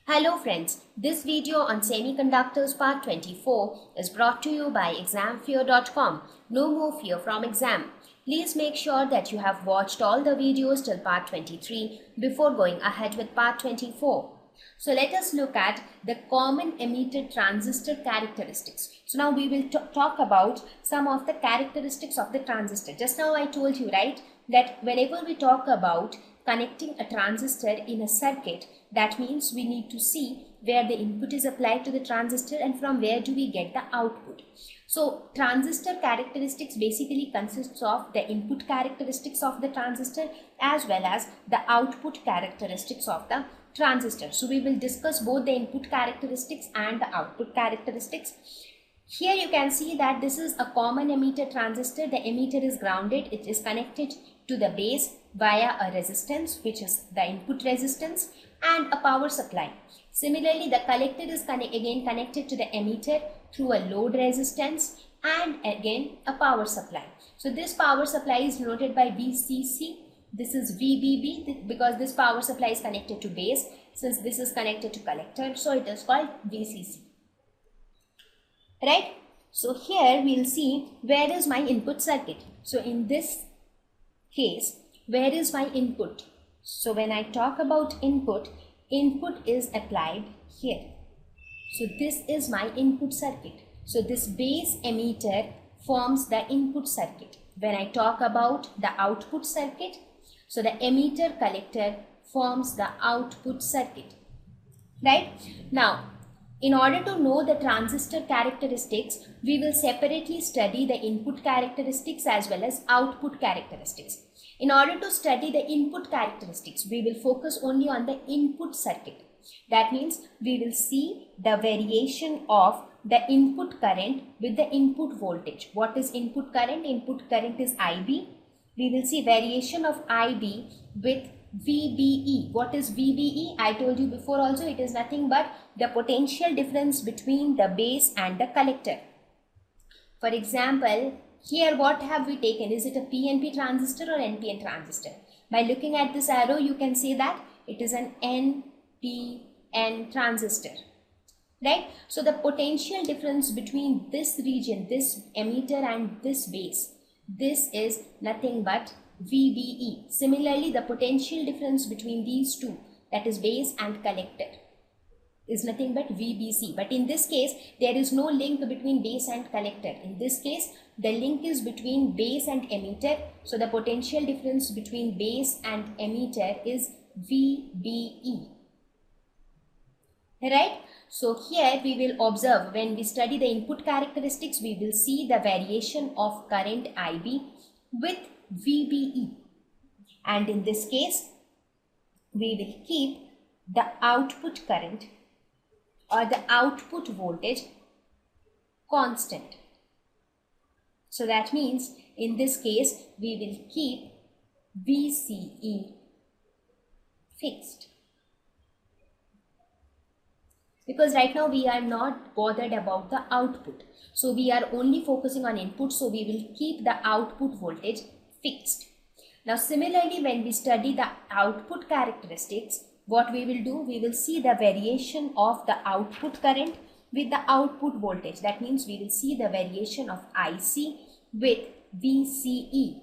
Hello friends, this video on Semiconductors Part 24 is brought to you by examfear.com. No more fear from exam. Please make sure that you have watched all the videos till Part 23 before going ahead with Part 24. So let us look at the common emitter transistor characteristics. So now we will talk about some of the characteristics of the transistor. Just now I told you, right, that whenever we talk about connecting a transistor in a circuit, that means we need to see where the input is applied to the transistor and from where do we get the output. So transistor characteristics basically consists of the input characteristics of the transistor as well as the output characteristics of the transistor. So we will discuss both the input characteristics and the output characteristics. Here you can see that this is a common emitter transistor. The emitter is grounded. It is connected to the base via a resistance, which is the input resistance, and a power supply. Similarly, the collector is again connected to the emitter through a load resistance and again a power supply. So this power supply is denoted by VCC. This is VBB because this power supply is connected to base. Since this is connected to collector, so it is called VCC. Right? So here we'll see where is my input circuit. So in this case, where is my input? So when I talk about input, input is applied here. So this is my input circuit. So this base emitter forms the input circuit. When I talk about the output circuit, so the emitter collector forms the output circuit. Right? Now, in order to know the transistor characteristics, we will separately study the input characteristics as well as output characteristics. In order to study the input characteristics, we will focus only on the input circuit. That means we will see the variation of the input current with the input voltage. What is input current? Input current is IB. We will see variation of IB with VBE. What is VBE? I told you before also, it is nothing but the potential difference between the base and the collector. For example, here what have we taken? Is it a PNP transistor or NPN transistor? By looking at this arrow, you can say that it is an NPN transistor. Right? So the potential difference between this region, this emitter and this base, this is nothing but VBE. Similarly, the potential difference between these two, that is base and collector, is nothing but VBC. But in this case, there is no link between base and collector. In this case, the link is between base and emitter. So the potential difference between base and emitter is VBE. Right? So here we will observe, when we study the input characteristics, we will see the variation of current IB with VBE. And in this case, we will keep the output current or the output voltage constant. So that means in this case, we will keep VCE fixed. Because right now we are not bothered about the output. So we are only focusing on input. So we will keep the output voltage fixed. Now similarly, when we study the output characteristics, what we will do, we will see the variation of the output current with the output voltage. That means we will see the variation of IC with VCE.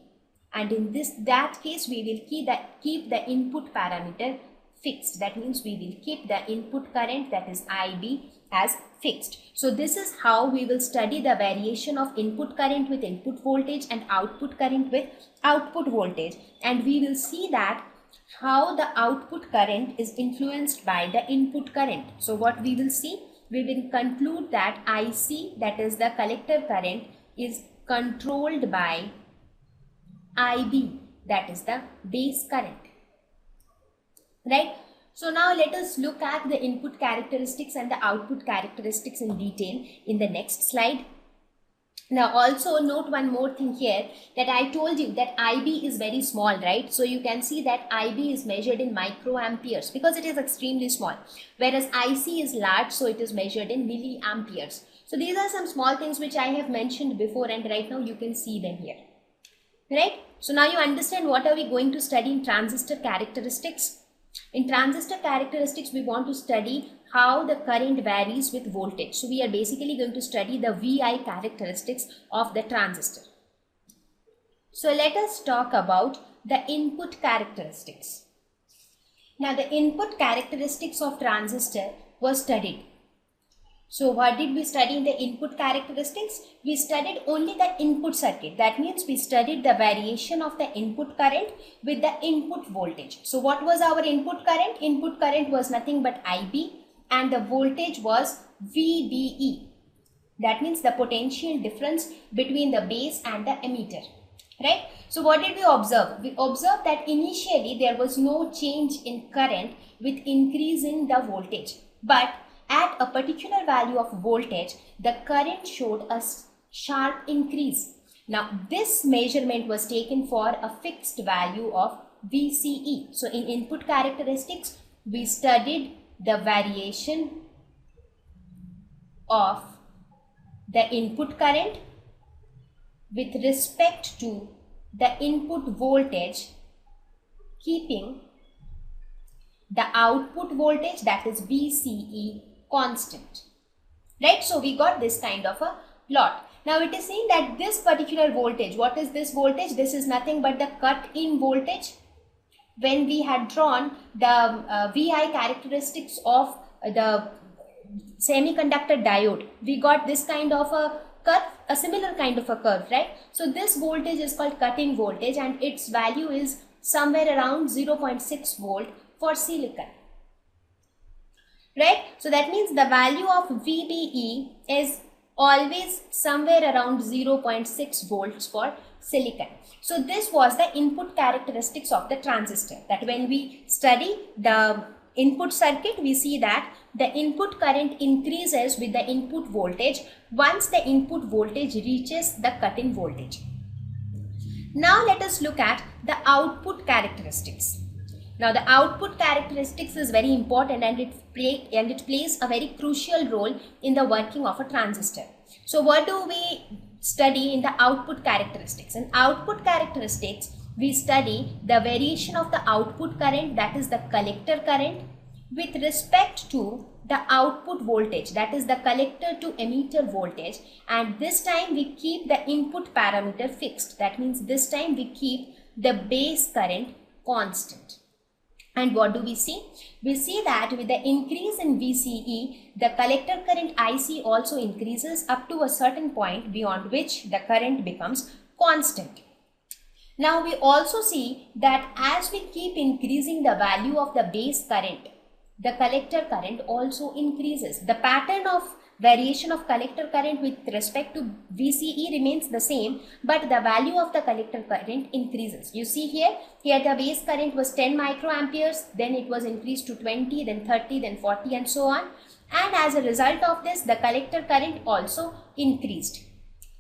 And in that case, we will keep the input parameter fixed. That means we will keep the input current, that is IB, as fixed. So this is how we will study the variation of input current with input voltage and output current with output voltage. And we will see that how the output current is influenced by the input current. So what we will see, we will conclude that IC, that is the collector current, is controlled by IB, that is the base current. Right? So now let us look at the input characteristics and the output characteristics in detail in the next slide. Now also note one more thing here, that I told you that IB is very small, right? So you can see that IB is measured in microamperes because it is extremely small, whereas IC is large, so it is measured in milliamperes. So these are some small things which I have mentioned before, and right now you can see them here. Right? So now you understand what are we going to study in transistor characteristics. In transistor characteristics, we want to study how the current varies with voltage. So we are basically going to study the VI characteristics of the transistor. So let us talk about the input characteristics. Now the input characteristics of transistor was studied. So what did we study in the input characteristics? We studied only the input circuit. That means we studied the variation of the input current with the input voltage. So what was our input current? Input current was nothing but IB and the voltage was VBE. That means the potential difference between the base and the emitter. Right? So what did we observe? We observed that initially there was no change in current with increase in the voltage. But at a particular value of voltage, the current showed a sharp increase. Now, this measurement was taken for a fixed value of VCE. So, in input characteristics, we studied the variation of the input current with respect to the input voltage, keeping the output voltage, that is VCE, constant. Right? So we got this kind of a plot. Now it is saying that this particular voltage, what is this voltage? This is nothing but the cut-in voltage. When we had drawn the VI characteristics of the semiconductor diode, we got this kind of a curve, a similar kind of a curve, right? So this voltage is called cut-in voltage and its value is somewhere around 0.6 volt for silicon. Right? So that means the value of VBE is always somewhere around 0.6 volts for silicon. So this was the input characteristics of the transistor, that when we study the input circuit, we see that the input current increases with the input voltage once the input voltage reaches the cut-in voltage. Now let us look at the output characteristics. Now the output characteristics is very important and it plays a very crucial role in the working of a transistor. So what do we study in the output characteristics? In output characteristics, we study the variation of the output current, that is the collector current, with respect to the output voltage, that is the collector to emitter voltage, and this time we keep the input parameter fixed. That means this time we keep the base current constant. And what do we see? We see that with the increase in VCE, the collector current IC also increases up to a certain point beyond which the current becomes constant. Now we also see that as we keep increasing the value of the base current, the collector current also increases. The pattern of variation of collector current with respect to VCE remains the same, but the value of the collector current increases. You see here the base current was 10 microamperes, then it was increased to 20, then 30, then 40 and so on. And as a result of this, the collector current also increased,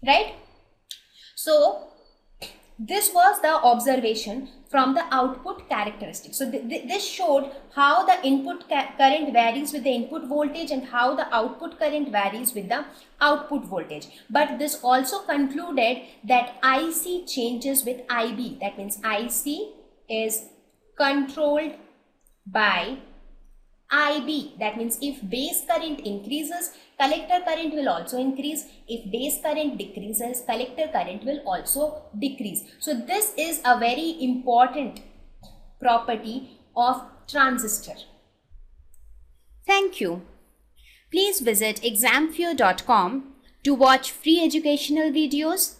right? So this was the observation from the output characteristics. So this showed how the input current varies with the input voltage and how the output current varies with the output voltage. But this also concluded that IC changes with IB. That means IC is controlled by IB. That means if base current increases, collector current will also increase. If base current decreases, collector current will also decrease. So this is a very important property of transistor. Thank you. Please visit examfear.com to watch free educational videos,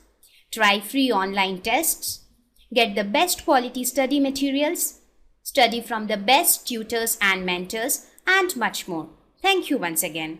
try free online tests, get the best quality study materials, study from the best tutors and mentors, and much more. Thank you once again.